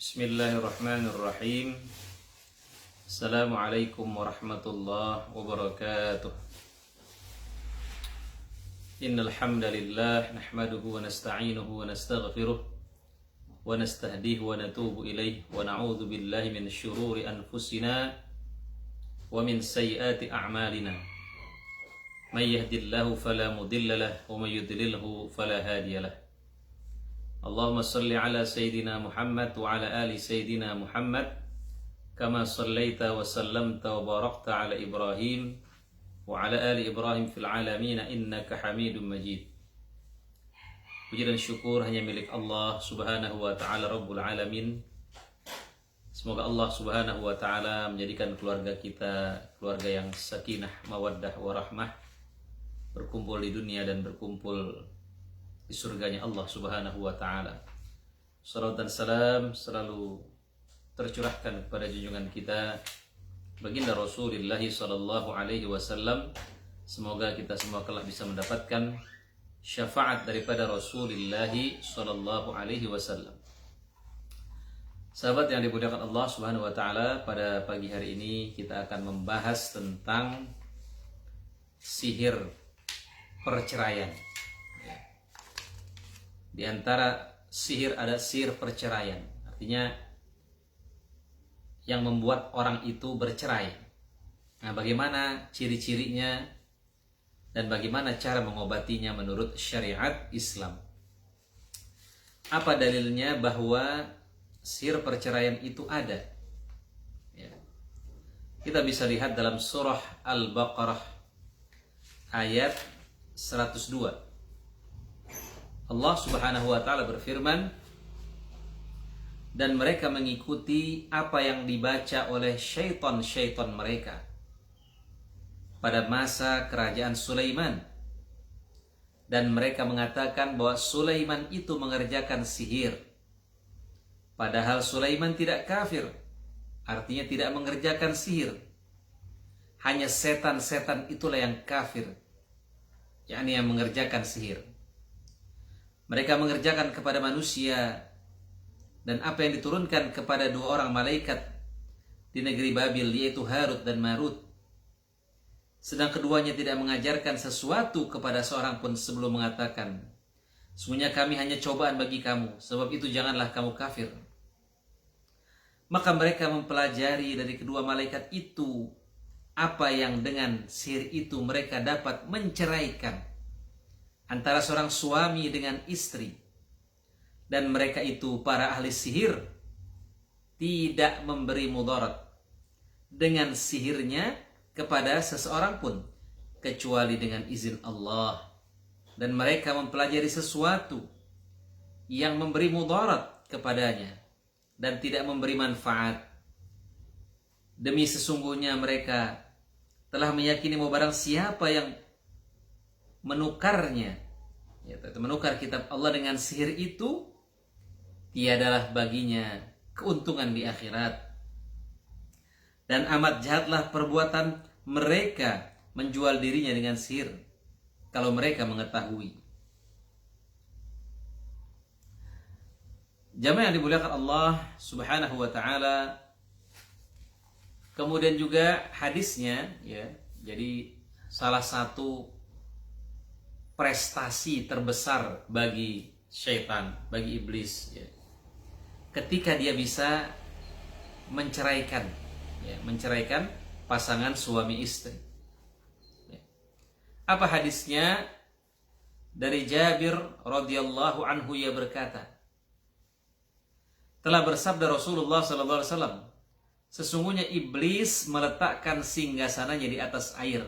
Bismillahirrahmanirrahim. Assalamualaikum warahmatullahi wabarakatuh. Innal hamdalillah nahmaduhu wa nasta'inuhu wa nastaghfiruh wa nastahdihi wa natubu ilaihi wa na'udzu billahi min syururi anfusina wa min sayyiati a'malina. May yahdihillahu fala mudilla lahu wa may yudlilhu fala hadiya lahu. Allahumma salli ala Sayyidina Muhammad wa ala ali Sayyidina Muhammad kama sallaita wa sallamta wa barakta ala Ibrahim wa ala ali Ibrahim fil alamin innaka Hamidum Majid. Puji dan syukur hanya milik Allah Subhanahu wa taala Rabbul Alamin. Semoga Allah Subhanahu wa taala menjadikan keluarga kita keluarga yang sakinah, mawaddah, warahmah, berkumpul di dunia dan berkumpul di surganya Allah Subhanahu wa taala. Salawat dan salam selalu tercurahkan kepada junjungan kita baginda Rasulullah sallallahu alaihi wasallam. Semoga kita semua kelak bisa mendapatkan syafaat daripada Rasulullah sallallahu alaihi wasallam. Sahabat yang dimuliakan Allah Subhanahu wa taala, pada pagi hari ini kita akan membahas tentang sihir perceraian. Di antara sihir ada sihir perceraian, artinya yang membuat orang itu bercerai. Nah, bagaimana ciri-cirinya dan bagaimana cara mengobatinya menurut syariat Islam? Apa dalilnya bahwa sihir perceraian itu ada? Ya. Kita bisa lihat dalam surah Al-Baqarah ayat 102. Allah Subhanahu wa taala berfirman, dan mereka mengikuti apa yang dibaca oleh syaitan-syaitan mereka pada masa kerajaan Sulaiman, dan mereka mengatakan bahwa Sulaiman itu mengerjakan sihir, padahal Sulaiman tidak kafir, artinya tidak mengerjakan sihir. Hanya setan-setan itulah yang kafir, yakni yang mengerjakan sihir. Mereka mengerjakan kepada manusia dan apa yang diturunkan kepada dua orang malaikat di negeri Babil, yaitu Harut dan Marut. Sedang keduanya tidak mengajarkan sesuatu kepada seorang pun sebelum mengatakan, sesungguhnya kami hanya cobaan bagi kamu, sebab itu janganlah kamu kafir. Maka mereka mempelajari dari kedua malaikat itu apa yang dengan sihir itu mereka dapat menceraikan antara seorang suami dengan istri. Dan mereka itu, para ahli sihir, tidak memberi mudarat dengan sihirnya kepada seseorang pun kecuali dengan izin Allah. Dan mereka mempelajari sesuatu yang memberi mudarat kepadanya dan tidak memberi manfaat. Demi sesungguhnya mereka telah meyakini bahwa barang siapa yang menukarnya, menukar kitab Allah dengan sihir itu, tiadalah baginya keuntungan di akhirat. Dan amat jahatlah perbuatan mereka menjual dirinya dengan sihir, kalau mereka mengetahui. Jamaah yang dimuliakan Allah Subhanahu wa taala. Kemudian juga hadisnya, ya, jadi salah satu prestasi terbesar bagi syaitan, bagi iblis, ya, ketika dia bisa menceraikan, ya, menceraikan pasangan suami istri. Ya. Apa hadisnya? Dari Jabir radhiyallahu anhu, ia berkata, telah bersabda Rasulullah sallallahu alaihi wasallam, sesungguhnya iblis meletakkan singgasananya di atas air.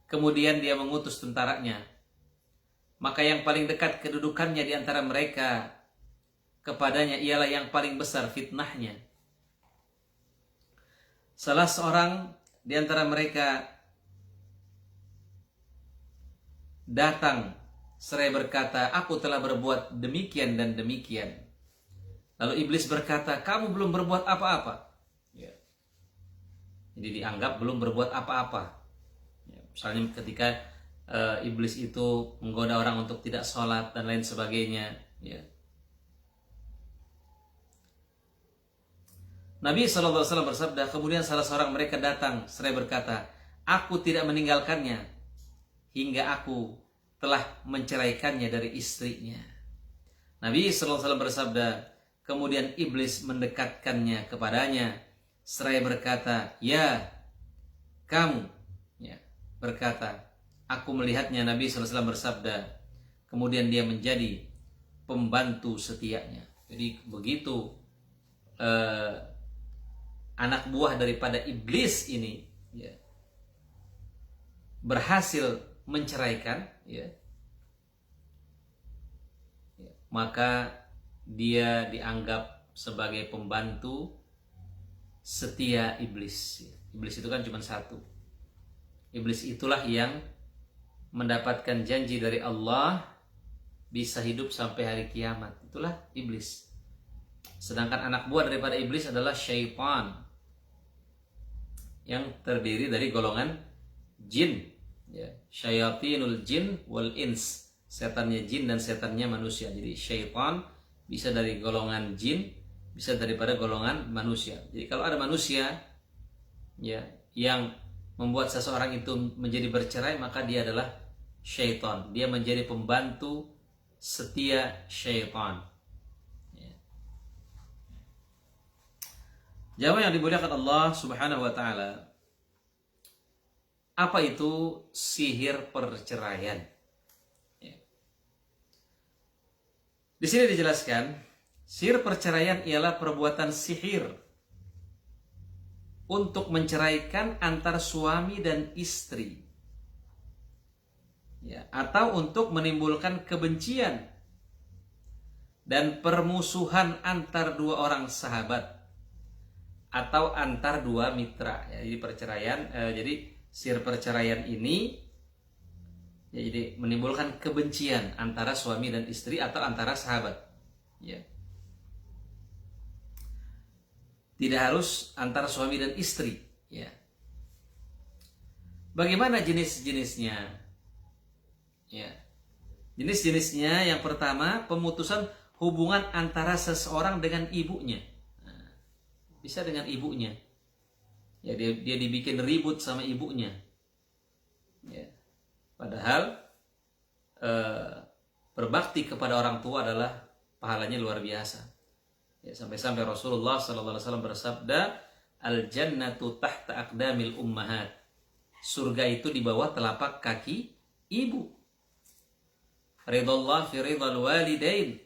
Kemudian dia mengutus tentaranya. Maka yang paling dekat kedudukannya di antara mereka kepadanya ialah yang paling besar fitnahnya. Salah seorang di antara mereka datang seraya berkata, aku telah berbuat demikian dan demikian. Lalu iblis berkata, kamu belum berbuat apa-apa. Ya. Jadi dianggap belum berbuat apa-apa. Misalnya ketika iblis itu menggoda orang untuk tidak sholat dan lain sebagainya, ya. Nabi SAW bersabda, kemudian salah seorang mereka datang seraya berkata, aku tidak meninggalkannya hingga aku telah menceraikannya dari istrinya. Nabi SAW bersabda, kemudian iblis mendekatkannya kepadanya seraya berkata, ya kamu, ya, berkata, aku melihatnya. Nabi SAW bersabda, kemudian dia menjadi pembantu setianya. Jadi begitu anak buah daripada iblis ini, ya, berhasil menceraikan, ya, maka dia dianggap sebagai pembantu setia iblis. Iblis itu kan cuma satu. Iblis itulah yang mendapatkan janji dari Allah bisa hidup sampai hari kiamat. Itulah iblis. Sedangkan anak buah daripada iblis adalah syaitan, yang terdiri dari golongan jin, ya, syayatinul jin wal ins, setannya jin dan setannya manusia. Jadi syaitan bisa dari golongan jin, bisa daripada golongan manusia. Jadi kalau ada manusia, ya, yang membuat seseorang itu menjadi bercerai, maka dia adalah syaitan. Dia menjadi pembantu setia syaitan. Jamaah yang dimuliakan Allah Subhanahu wa taala. Apa itu sihir perceraian? Ya. Di sini dijelaskan, sihir perceraian ialah perbuatan sihir untuk menceraikan antar suami dan istri. Ya, atau untuk menimbulkan kebencian dan permusuhan antar dua orang sahabat atau antar dua mitra, ya. Jadi perceraian, jadi sihir perceraian ini, ya, jadi menimbulkan kebencian antara suami dan istri atau antara sahabat, ya. Tidak harus antara suami dan istri, ya. Bagaimana jenis-jenisnya? Ya. Jenis-jenisnya, yang pertama, pemutusan hubungan antara seseorang dengan ibunya. Bisa dengan ibunya, ya, dia dibikin ribut sama ibunya, ya. Padahal berbakti kepada orang tua adalah pahalanya luar biasa, ya. Sampai-sampai Rasulullah SAW bersabda, al jannatu tahta aqdamil ummahat, surga itu di bawah telapak kaki ibu. Ridallah fi ridal walidain,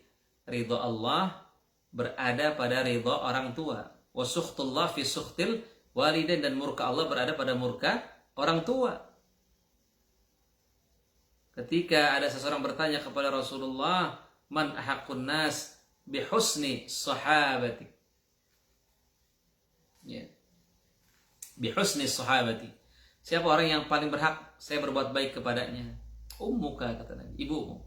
ridha Allah berada pada ridha orang tua. Wa sukhtullah fi sukhtil walidain, dan murka Allah berada pada murka orang tua. Ketika ada seseorang bertanya kepada Rasulullah, man ahaqqun nas bihusni sahabati, ya, bihusni sahabati, siapa orang yang paling berhak saya berbuat baik kepadanya? Ummuka, kata Nabi, ibumu.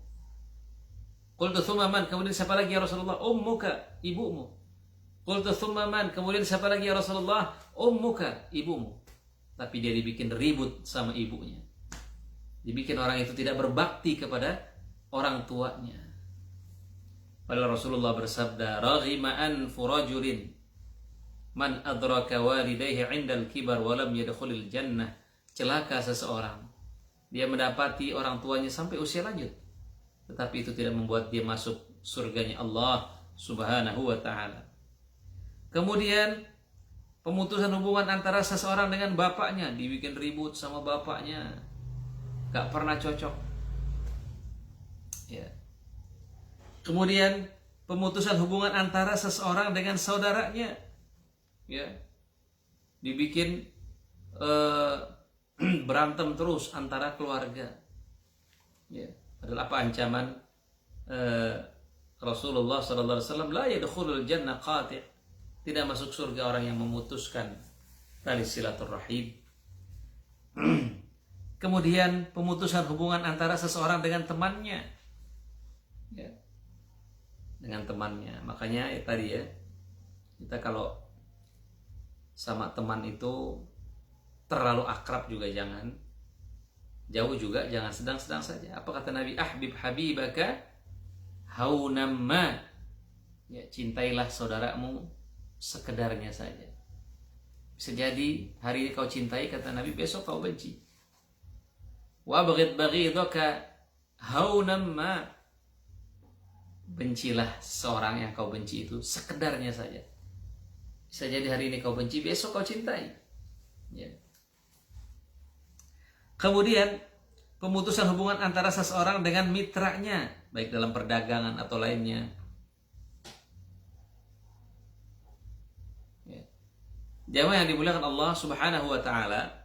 Qultu thumma man, kemudian siapa lagi ya Rasulullah? Ummuka, ibumu. Qultu thumma man, kemudian siapa lagi ya Rasulullah? Ummuka, ibumu. Tapi dia dibikin ribut sama ibunya. Dibikin orang itu tidak berbakti kepada orang tuanya. Padahal Rasulullah bersabda, raghima anfu rajulin man adraka walidayhi 'indal kibar wa lam yadkhulil jannah. Celaka seseorang, dia mendapati orang tuanya sampai usia lanjut, tetapi itu tidak membuat dia masuk surganya Allah Subhanahu wa ta'ala. Kemudian pemutusan hubungan antara seseorang dengan bapaknya, dibikin ribut sama bapaknya, gak pernah cocok, ya. Kemudian pemutusan hubungan antara seseorang dengan saudaranya, ya, dibikin berantem terus antara keluarga, ya. Adalah apa ancaman Rasulullah SAW, la yadkhulul jannah qati', tidak masuk surga orang yang memutuskan tali silaturahim. Kemudian pemutusan hubungan antara seseorang dengan temannya, ya, dengan temannya. Makanya ya tadi, ya, kita kalau sama teman itu terlalu akrab juga jangan, jauh juga jangan, sedang-sedang saja. Apa kata Nabi? Ahbib habibaka haunamma, ya, cintailah saudaramu sekedarnya saja. Bisa jadi hari ini kau cintai, kata Nabi, besok kau benci. Wa baghidaka haunam ma, bencilah seorang yang kau benci itu sekedarnya saja. Bisa jadi hari ini kau benci, besok kau cintai. Ya. Kemudian pemutusan hubungan antara seseorang dengan mitranya, baik dalam perdagangan atau lainnya. Ya. Jamaah yang dimuliakan Allah Subhanahu wa taala.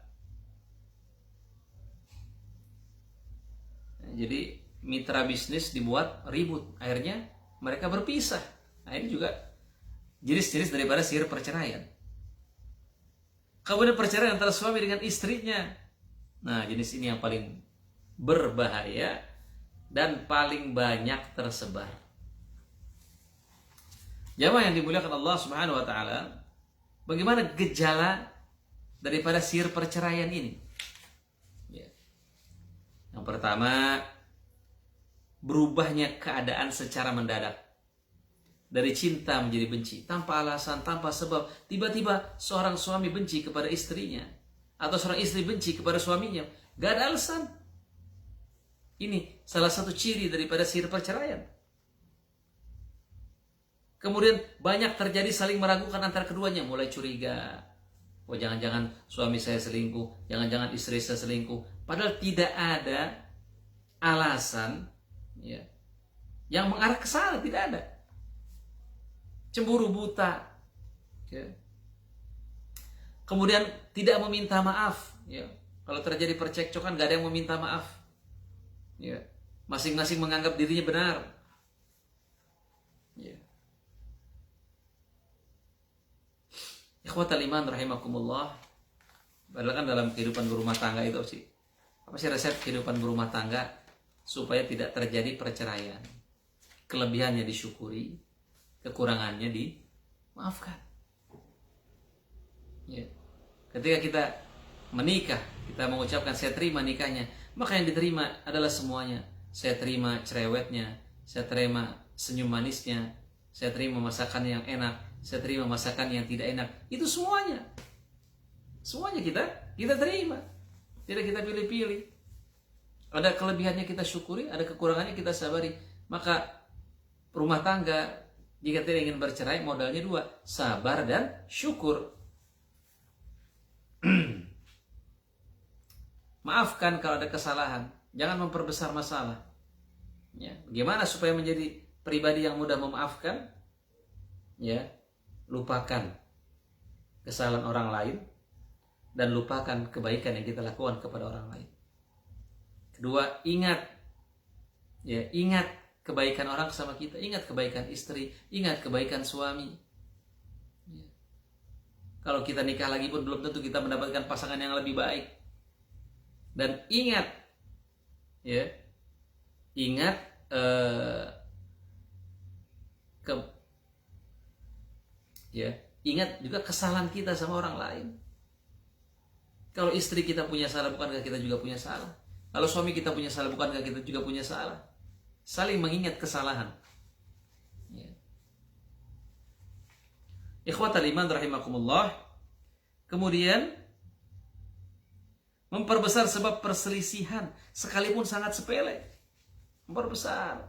Jadi mitra bisnis dibuat ribut, akhirnya mereka berpisah. Nah, ini juga jenis-jenis daripada sihir perceraian. Kemudian perceraian antara suami dengan istrinya. Nah, jenis ini yang paling berbahaya dan paling banyak tersebar. Jamaah yang dimuliakan Allah Subhanahu wa taala, bagaimana gejala daripada sihir perceraian ini? Ya. Yang pertama, berubahnya keadaan secara mendadak. Dari cinta menjadi benci, tanpa alasan, tanpa sebab. Tiba-tiba seorang suami benci kepada istrinya, atau seorang istri benci kepada suaminya, gak ada alasan. Ini salah satu ciri daripada sihir perceraian. Kemudian banyak terjadi saling meragukan antara keduanya, mulai curiga. Oh, jangan-jangan suami saya selingkuh, jangan-jangan istri saya selingkuh. Padahal tidak ada alasan, ya, yang mengarah ke sana, tidak ada. Cemburu buta, ya. Kemudian tidak meminta maaf, ya. Kalau terjadi percekcokan gak ada yang meminta maaf, ya. Masing-masing menganggap dirinya benar, ya. Ikhwatal iman rahimakumullah. Padahal kan dalam kehidupan berumah tangga itu sih, apa sih resep kehidupan berumah tangga supaya tidak terjadi perceraian? Kelebihannya disyukuri, kekurangannya dimaafkan. Ya. Ketika kita menikah, kita mengucapkan saya terima nikahnya, maka yang diterima adalah semuanya. Saya terima cerewetnya, saya terima senyum manisnya, saya terima masakan yang enak, saya terima masakan yang tidak enak. Itu semuanya. Semuanya kita terima. Tidak kita pilih-pilih. Ada kelebihannya kita syukuri, ada kekurangannya kita sabari. Maka rumah tangga jika tidak ingin bercerai, modalnya dua, sabar dan syukur. Maafkan kalau ada kesalahan, jangan memperbesar masalah. Ya, bagaimana supaya menjadi pribadi yang mudah memaafkan? Ya, lupakan kesalahan orang lain dan lupakan kebaikan yang kita lakukan kepada orang lain. Kedua, ingat kebaikan orang sama kita, ingat kebaikan istri, ingat kebaikan suami. Ya. Kalau kita nikah lagi pun belum tentu kita mendapatkan pasangan yang lebih baik. Dan ingat juga kesalahan kita sama orang lain. Kalau istri kita punya salah, bukankah kita juga punya salah? Kalau suami kita punya salah, bukankah kita juga punya salah? Saling mengingat kesalahan. Ya. Ikhwatal iman rahimakumullah. Kemudian memperbesar sebab perselisihan, sekalipun sangat sepele. Memperbesar.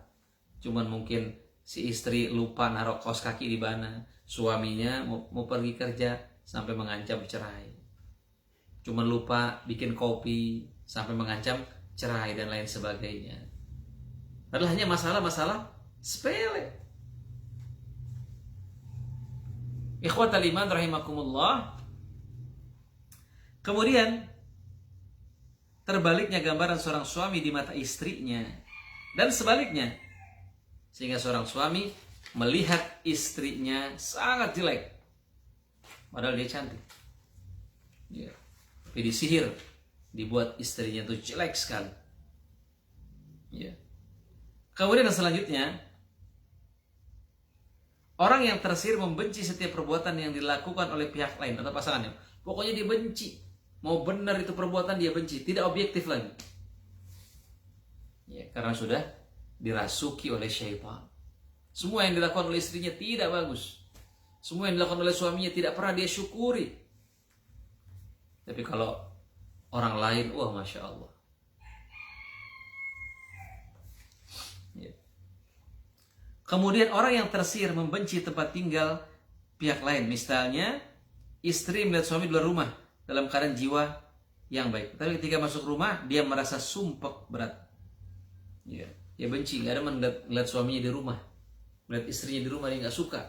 Cuman mungkin si istri lupa naruh kaos kaki di mana, suaminya mau pergi kerja sampai mengancam cerai. Cuman lupa bikin kopi sampai mengancam cerai dan lain sebagainya. Padahal hanya masalah-masalah sepele. Ikhwatal iman rahimakumullah. Kemudian terbaliknya gambaran seorang suami di mata istrinya dan sebaliknya, sehingga seorang suami melihat istrinya sangat jelek padahal dia cantik, ya. Tapi disihir, dibuat istrinya itu jelek sekali, ya. Kemudian selanjutnya, orang yang tersihir membenci setiap perbuatan yang dilakukan oleh pihak lain atau pasangannya. Pokoknya dia benci. Mau benar itu perbuatan dia benci, tidak objektif lagi. Ya, karena sudah dirasuki oleh syaitan. Semua yang dilakukan oleh istrinya tidak bagus. Semua yang dilakukan oleh suaminya tidak pernah dia syukuri. Tapi kalau orang lain, wah Masya Allah. Ya. Kemudian orang yang tersihir membenci tempat tinggal pihak lain. Misalnya istri melihat suami di luar rumah dalam keadaan jiwa yang baik, tapi ketika masuk rumah dia merasa sumpek berat. Ya, dia benci, nggak ada melihat suaminya di rumah, melihat istrinya di rumah dia nggak suka.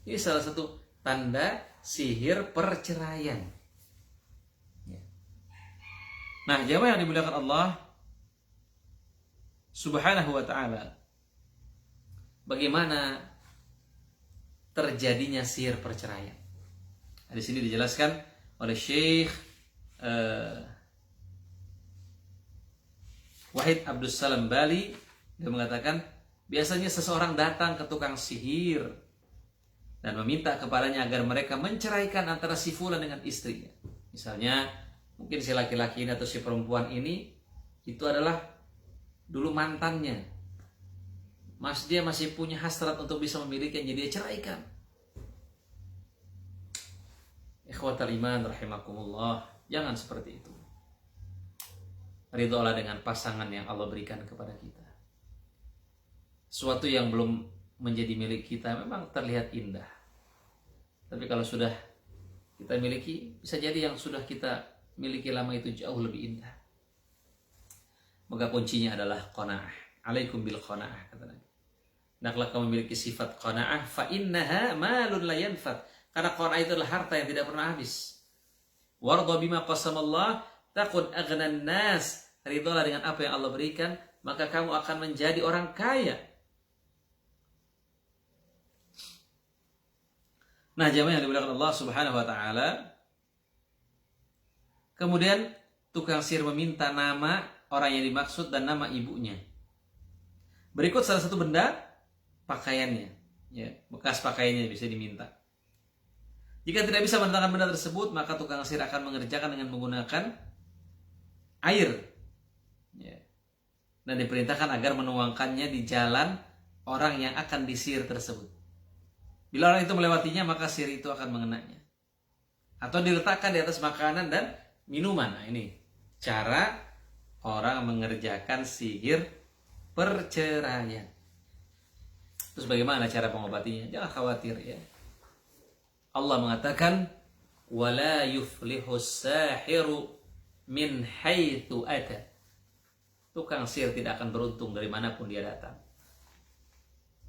Ini salah satu tanda sihir perceraian. Ya. Nah, jamaah yang dimuliakan Allah Subhanahu wa ta'ala, bagaimana terjadinya sihir perceraian? Di sini dijelaskan oleh Syekh Wahid Abdus Salam Bali. Dia mengatakan, biasanya seseorang datang ke tukang sihir dan meminta kepadanya agar mereka menceraikan antara si fulan dengan istrinya. Misalnya, mungkin si laki-laki ini atau si perempuan ini itu adalah dulu mantannya. Dia masih punya hasrat untuk bisa memilikinya, dia ceraikan. Ikhwatal iman rahimakumullah, jangan seperti itu. Ridholah dengan pasangan yang Allah berikan kepada kita. Suatu yang belum menjadi milik kita memang terlihat indah, tapi kalau sudah kita miliki, bisa jadi yang sudah kita miliki lama itu jauh lebih indah. Maka kuncinya adalah qanaah. Alaikum bil qanaah, kata Nabi. Hendaklah kamu memiliki sifat qanaah, fa innaha malun la yanfad. Karena qanaah itu adalah harta yang tidak pernah habis. Warda bima qasamallah taqud aghnan nas. Ridholah dengan apa yang Allah berikan, maka kamu akan menjadi orang kaya. Nah, jamaah yang dimuliakan Allah Subhanahu wa ta'ala, kemudian tukang sihir meminta nama orang yang dimaksud dan nama ibunya. Berikut salah satu benda, pakaiannya, ya, bekas pakaiannya bisa diminta. Jika tidak bisa mendatangkan benda tersebut, maka tukang sihir akan mengerjakan dengan menggunakan air, ya, dan diperintahkan agar menuangkannya di jalan orang yang akan disihir tersebut. Bila orang itu melewatinya, maka sihir itu akan mengenanya. Atau diletakkan di atas makanan dan minuman. Nah, ini cara orang mengerjakan sihir perceraian. Terus bagaimana cara pengobatinya? Jangan khawatir, ya. Allah mengatakan, wala yuflihus sahiru min haitsu ata. Tukang sihir tidak akan beruntung dari manapun dia datang.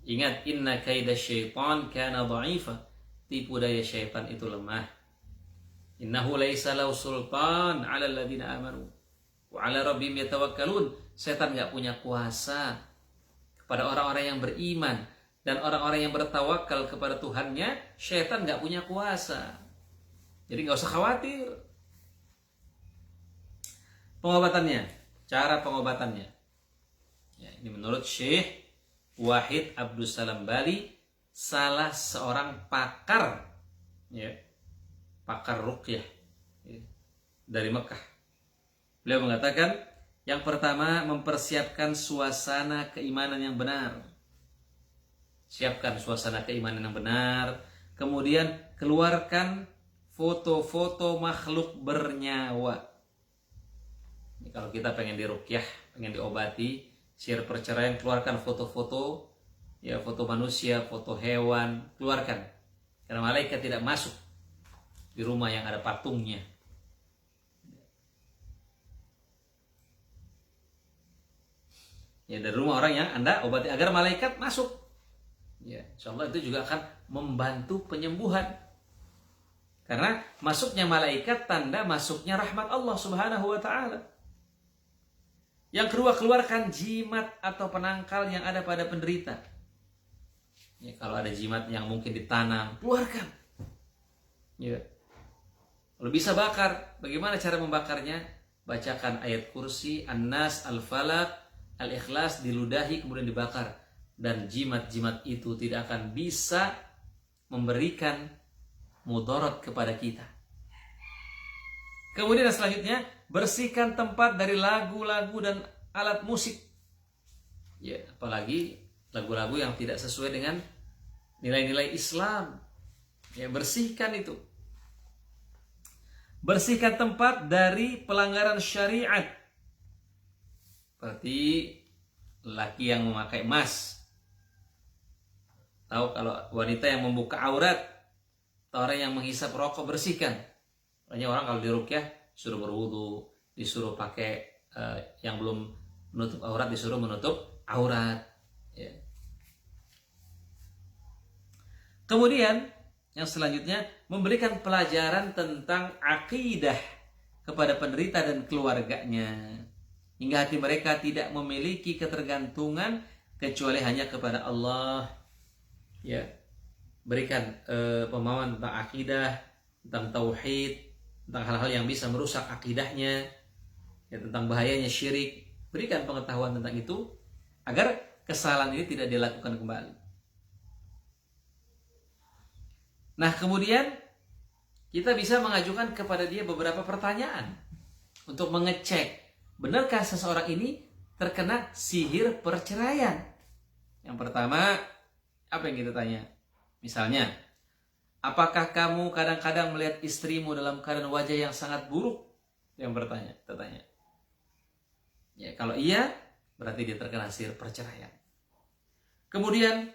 Ingat, inna kaida syaitan kana dha'ifa. Tipu daya syaitan itu lemah. Innahu laisa lahu sultan 'ala alladziina amanu wa 'ala rabbihim yatawakkalun. Setan enggak punya kuasa kepada orang-orang yang beriman dan orang-orang yang bertawakal kepada Tuhannya. Setan enggak punya kuasa. Jadi enggak usah khawatir. Pengobatannya, cara pengobatannya. Ya, ini menurut Syekh Wahid Abdus Salam Bali, salah seorang pakar, ya, pakar ruqyah, ya, dari Mekah. Beliau mengatakan, yang pertama, mempersiapkan suasana keimanan yang benar. Siapkan suasana keimanan yang benar. Kemudian keluarkan foto-foto makhluk bernyawa. Ini kalau kita pengen diruqyah, pengen diobati sihir perceraian, keluarkan foto-foto, ya, foto manusia, foto hewan, keluarkan. Karena malaikat tidak masuk di rumah yang ada patungnya. Ya, dari rumah orang yang Anda obati agar malaikat masuk. Ya, insyaallah itu juga akan membantu penyembuhan. Karena masuknya malaikat tanda masuknya rahmat Allah Subhanahu wa ta'ala. Yang kedua, keluarkan jimat atau penangkal yang ada pada penderita. Ya, kalau ada jimat yang mungkin ditanam, keluarkan. Ya. Kalau bisa bakar, bagaimana cara membakarnya? Bacakan ayat kursi, An-Nas, Al-Falaq, Al-Ikhlas, diludahi kemudian dibakar. Dan jimat-jimat itu tidak akan bisa memberikan mudarat kepada kita. Kemudian selanjutnya, bersihkan tempat dari lagu-lagu dan alat musik. Ya, apalagi lagu-lagu yang tidak sesuai dengan nilai-nilai Islam. Ya, bersihkan itu. Bersihkan tempat dari pelanggaran syariat. Seperti laki yang memakai emas. Tahu kalau wanita yang membuka aurat, atau orang yang menghisap rokok, bersihkan. Makanya orang kalau diruqyah disuruh berwudu, disuruh pakai yang belum menutup aurat disuruh menutup aurat. Ya. Kemudian yang selanjutnya memberikan pelajaran tentang akidah kepada penderita dan keluarganya, hingga hati mereka tidak memiliki ketergantungan kecuali hanya kepada Allah. Ya, berikan pemahaman tentang akidah, tentang tauhid, tentang hal-hal yang bisa merusak akidahnya, ya, tentang bahayanya syirik. Berikan pengetahuan tentang itu agar kesalahan ini tidak dilakukan kembali. Nah, kemudian kita bisa mengajukan kepada dia beberapa pertanyaan untuk mengecek benarkah seseorang ini terkena sihir perceraian. Yang pertama, apa yang kita tanya? Misalnya, apakah kamu kadang-kadang melihat istrimu dalam keadaan wajah yang sangat buruk? Yang kita tanya. Ya, kalau iya, berarti dia terkena sihir perceraian. Kemudian,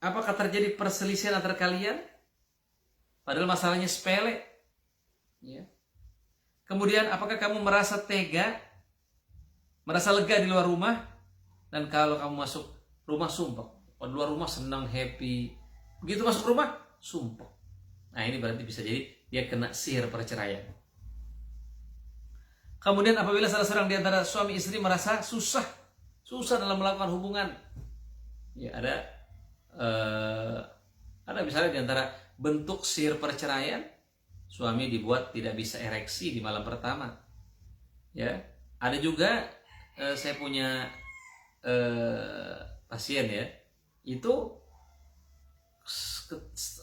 apakah terjadi perselisihan antara kalian? Padahal masalahnya sepele. Ya. Kemudian, apakah kamu merasa tega, merasa lega di luar rumah, dan kalau kamu masuk rumah sumpah? Di luar rumah senang, happy. Begitu masuk rumah, sumpah. Nah, ini berarti bisa jadi dia kena sihir perceraian. Kemudian apabila salah seorang di antara suami istri merasa susah dalam melakukan hubungan, ya ada misalnya di antara bentuk sihir perceraian, suami dibuat tidak bisa ereksi di malam pertama. Ya, ada juga saya punya pasien ya, itu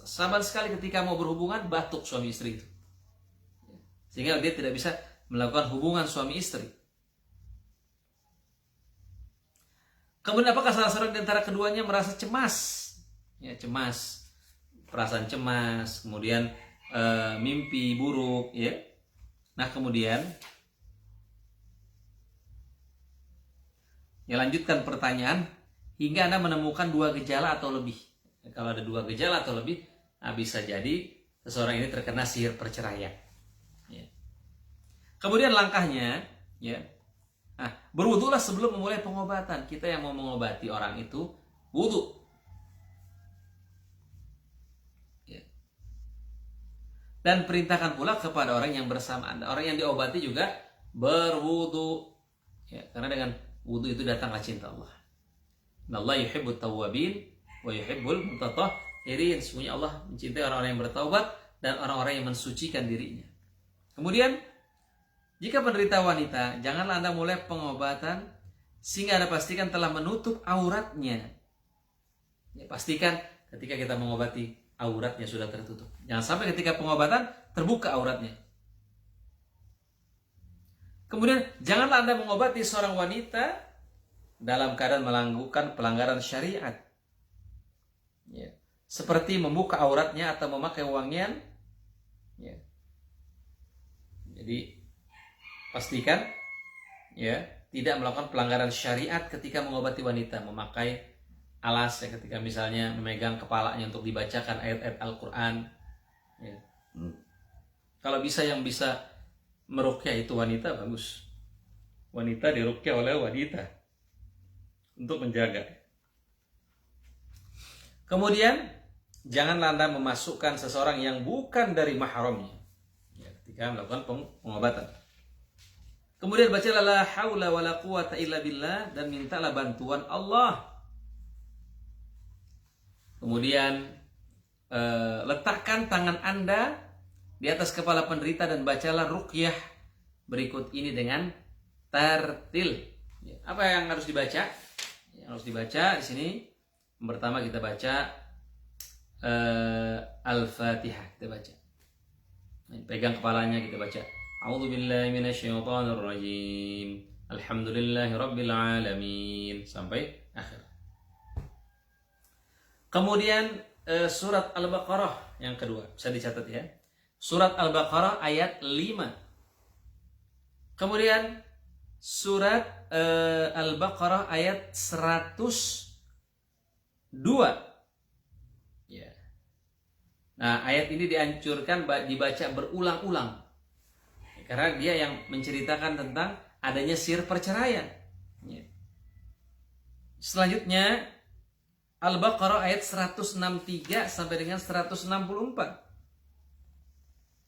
sabar sekali ketika mau berhubungan batuk suami istri itu, sehingga dia tidak bisa melakukan hubungan suami istri. Kemudian apakah salah seorang di antara keduanya merasa cemas? Ya, cemas, perasaan cemas, kemudian mimpi buruk, ya. Nah, kemudian ya, lanjutkan pertanyaan hingga Anda menemukan 2 gejala atau lebih. Kalau ada 2 gejala atau lebih, bisa jadi seseorang ini terkena sihir perceraian. Ya. Kemudian langkahnya, ya, berwudulah sebelum memulai pengobatan. Kita yang mau mengobati orang itu wudu. Ya. Dan perintahkan pula kepada orang yang bersama Anda, orang yang diobati juga berwudu. Ya, karena dengan wudu itu datanglah cinta Allah. Allah yuhibbut tawwabin wa yuhibbul mutatahhirin. Sesungguhnya Allah mencintai orang-orang yang bertaubat dan orang-orang yang mensucikan dirinya. Kemudian, jika penderita wanita, janganlah Anda mulai pengobatan sehingga Anda pastikan telah menutup auratnya. Ya, pastikan ketika kita mengobati, auratnya sudah tertutup. Jangan sampai ketika pengobatan terbuka auratnya. Kemudian, janganlah Anda mengobati seorang wanita dalam keadaan melakukan pelanggaran syariat. Ya, seperti membuka auratnya atau memakai wangian. Ya. Jadi pastikan ya tidak melakukan pelanggaran syariat ketika mengobati wanita, memakai alas ya, ketika misalnya memegang kepalanya untuk dibacakan ayat-ayat Al-Quran. Ya. Kalau bisa yang bisa meruqyah itu wanita, bagus. Wanita diruqyah oleh wanita untuk menjaga. Kemudian janganlah Anda memasukkan seseorang yang bukan dari mahramnya ya, ketika melakukan pengobatan. Kemudian bacalah la haula wala quwata illa billah dan mintalah bantuan Allah. Kemudian letakkan tangan Anda di atas kepala penderita dan bacalah ruqyah berikut ini dengan tartil. Ya, apa yang harus dibaca? Yang harus dibaca di sini, yang pertama kita baca Al-Fatihah, kita baca. Pegang kepalanya, kita baca A'udzubillahi minasyaitonirrajim. Alhamdulillahirabbil alamin sampai akhir. Kemudian surat Al-Baqarah yang kedua, bisa dicatat ya. Surat Al-Baqarah ayat 5. Kemudian surat Al-Baqarah ayat 102. Ya. Nah, ayat ini dianjurkan dibaca berulang-ulang. Karena dia yang menceritakan tentang adanya sihir perceraian. Ya. Selanjutnya Al-Baqarah ayat 163 sampai dengan 164.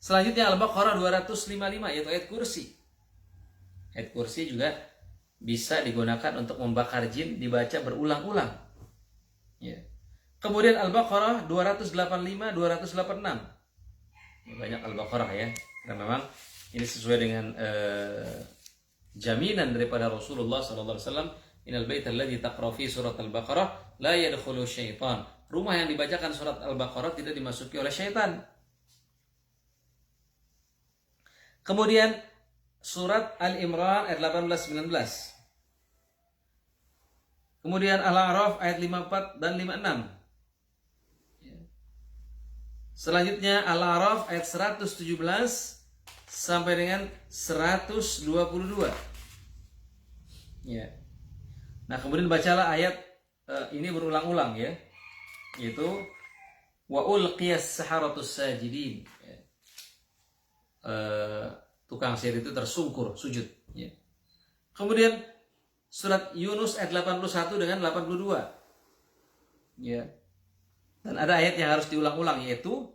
Selanjutnya Al-Baqarah 255 yaitu ayat kursi. Ayat kursi juga bisa digunakan untuk membakar jin, dibaca berulang-ulang. Ya. Kemudian Al-Baqarah 285, 286. Banyak Al-Baqarah ya. Karena memang ini sesuai dengan jaminan daripada Rasulullah SAW. Innal baita alladzi taqra fi surat Al-Baqarah la yadkhulu syaitan. Rumah yang dibacakan surat Al-Baqarah tidak dimasuki oleh syaitan. Kemudian surat Al-Imran ayat 18-19. Kemudian Al-A'raf ayat 54 dan 56. Selanjutnya Al-A'raf ayat 117 sampai dengan 122. Ya. Nah, kemudian bacalah ayat ini berulang-ulang ya. Yaitu wa ulqiyas saharatus sajidin. Ya. Tukang sihir itu tersungkur sujud ya. Kemudian surat Yunus ayat 81 dengan 82. Ya. Dan ada ayat yang harus diulang-ulang yaitu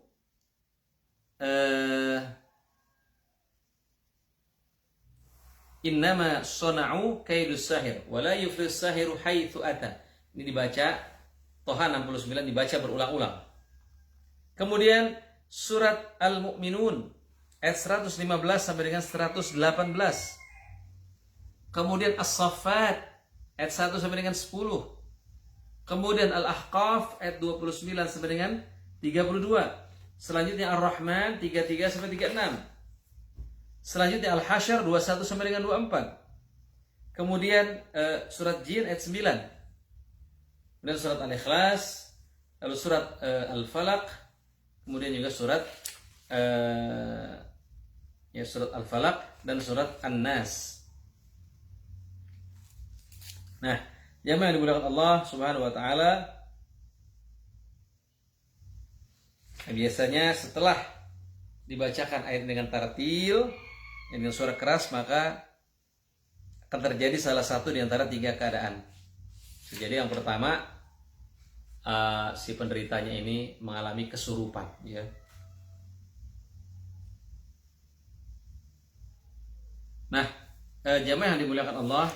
innama sona'u kaidus sahir wa la yuflis sahiru haitsu ata. Ini dibaca Toha 69 dibaca berulang-ulang. Kemudian surat Al-Mu'minun ayat 115 sampai dengan 118. Kemudian As-Saffat ayat 1 sampai dengan 10. Kemudian Al-Ahqaf ayat 29 sampai dengan 32. Selanjutnya Ar-Rahman 33 sampai 36. Selanjutnya Al-Hasyr 21 sampai dengan 24. Kemudian surat Jin ayat 9. Kemudian surat Al-Ikhlas, lalu surat Al-Falaq, kemudian juga surat surat Al-Falaq dan surat An-Nas. Nah, jamaah yang dimuliakan Allah Subhanahu wa taala, biasanya setelah dibacakan ayat dengan tartil dengan suara keras, maka akan terjadi salah satu di antara tiga keadaan. Jadi yang pertama, si penderitanya ini mengalami kesurupan ya. Nah, jamaah yang dimuliakan Allah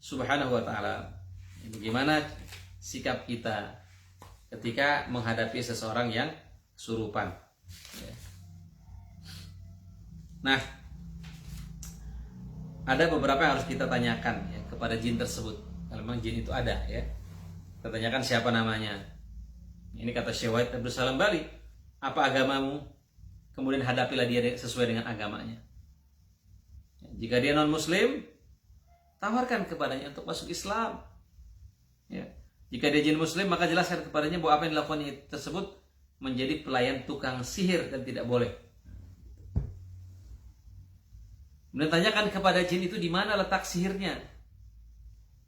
Subhanahu wa taala, bagaimana sikap kita ketika menghadapi seseorang yang kesurupan ya. Nah, ada beberapa yang harus kita tanyakan ya kepada jin tersebut. Kalau memang jin itu ada ya, kita tanyakan siapa namanya. Ini kata Syekh Wahid Abdul Salam Bali, apa agamamu? Kemudian hadapilah dia sesuai dengan agamanya. Jika dia non muslim, tawarkan kepadanya untuk masuk Islam ya. Jika dia jin muslim, maka jelaskan kepadanya bahwa apa yang dilakukan tersebut menjadi pelayan tukang sihir dan tidak boleh. Kemudian tanyakan kepada jin itu di mana letak sihirnya.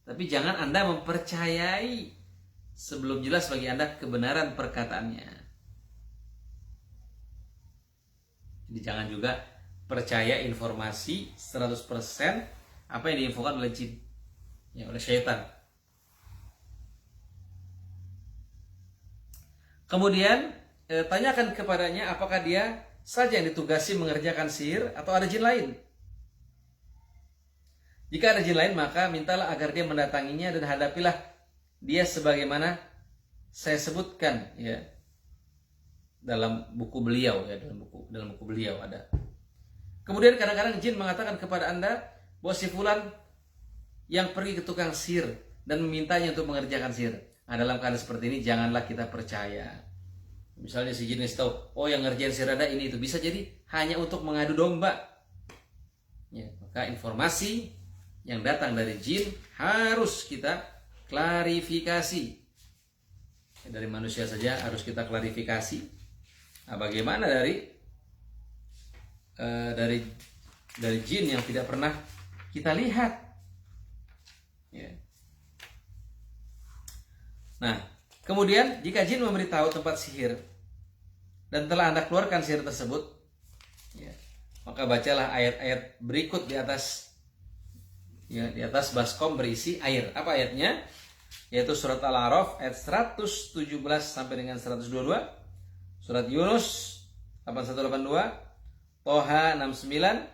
Tapi jangan Anda mempercayai sebelum jelas bagi Anda kebenaran perkataannya. Jadi jangan juga percaya informasi 100% apa yang diinfokan oleh jin ya, oleh syaitan. Kemudian tanyakan kepadanya apakah dia saja yang ditugasi mengerjakan sihir atau ada jin lain. Jika ada jin lain, maka mintalah agar dia mendatanginya dan hadapilah dia sebagaimana saya sebutkan ya dalam buku beliau ya, dalam buku beliau ada. Kemudian kadang-kadang jin mengatakan kepada Anda bahwa si fulan yang pergi ke tukang sihir dan memintanya untuk mengerjakan sihir. Nah, dalam keadaan seperti ini janganlah kita percaya. Misalnya si jin tahu, oh yang ngerjain sihir ada ini itu, bisa jadi hanya untuk mengadu domba. Ya, maka informasi yang datang dari jin harus kita klarifikasi. Dari manusia saja harus kita klarifikasi. Nah, bagaimana dari jin yang tidak pernah kita lihat? Ya. Nah, kemudian jika jin memberitahu tempat sihir dan telah Anda keluarkan sihir tersebut, ya, maka bacalah ayat-ayat berikut di atas, ya, di atas baskom berisi air. Apa ayatnya? Yaitu surat Al-A'raf ayat 117 sampai dengan 122, surat Yunus 8182, Toha 69,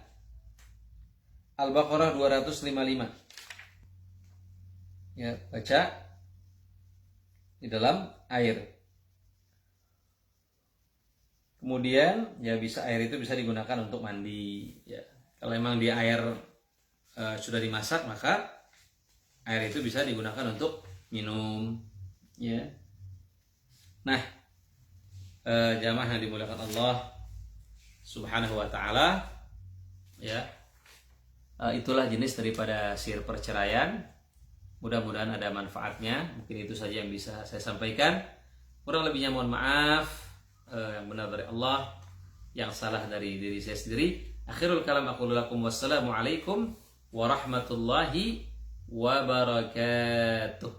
Al-Baqarah 255. Ya, baca di dalam air. Kemudian ya air itu bisa digunakan untuk mandi. Ya, kalau memang di air sudah dimasak, maka air itu bisa digunakan untuk minum. Ya. Nah, jamaah yang dimuliakan Allah Subhanahu wa taala, ya. Itulah jenis daripada sihir perceraian. Mudah-mudahan ada manfaatnya. Mungkin itu saja yang bisa saya sampaikan. Kurang lebihnya mohon maaf. Yang benar dari Allah, yang salah dari diri saya sendiri. Akhirul kalam aqulu lakum wassalamu alaikum warahmatullahi wabarakatuh.